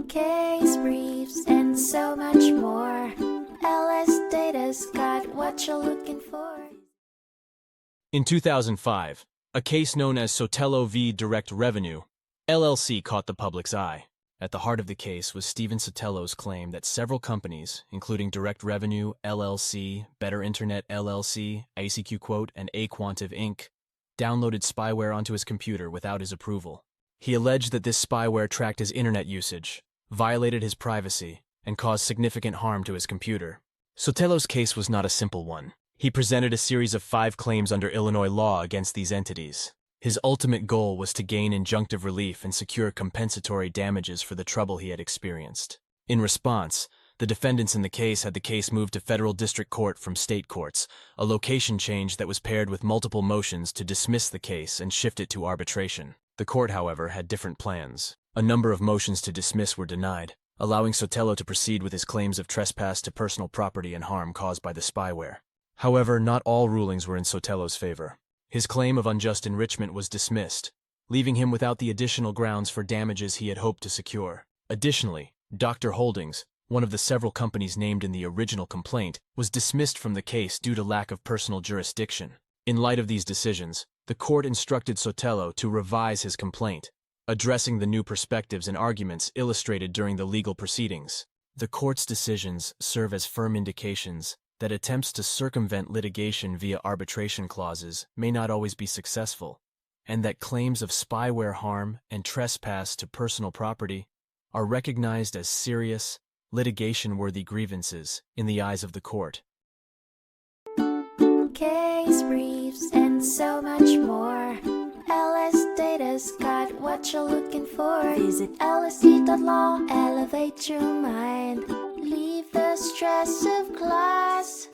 case briefs, and so much more. LSData's got what you're looking for. In 2005, a case known as Sotelo v. DirectRevenue, LLC caught the public's eye. At the heart of the case was Stephen Sotelo's claim that several companies, including DirectRevenue, LLC, Better Internet LLC, ICQ Quote, and Aquantive Inc., downloaded spyware onto his computer without his approval. He alleged that this spyware tracked his internet usage, violated his privacy, and caused significant harm to his computer. Sotelo's case was not a simple one. He presented a series of 5 claims under Illinois law against these entities. His ultimate goal was to gain injunctive relief and secure compensatory damages for the trouble he had experienced. In response, the defendants in the case had the case moved to federal district court from state courts, a location change that was paired with multiple motions to dismiss the case and shift it to arbitration. The court, however, had different plans. A number of motions to dismiss were denied, allowing Sotelo to proceed with his claims of trespass to personal property and harm caused by the spyware. However, not all rulings were in Sotelo's favor. His claim of unjust enrichment was dismissed, leaving him without the additional grounds for damages he had hoped to secure. Additionally, Dr. Holdings, one of the several companies named in the original complaint, was dismissed from the case due to lack of personal jurisdiction. In light of these decisions, the court instructed Sotelo to revise his complaint, addressing the new perspectives and arguments illustrated during the legal proceedings. The court's decisions serve as firm indications that attempts to circumvent litigation via arbitration clauses may not always be successful, and that claims of spyware harm and trespass to personal property are recognized as serious, litigation-worthy grievances in the eyes of the court. Case briefs, and so much more. LSData's got what you're looking for. Visit lsd.law, elevate your mind. Leave the stress of class.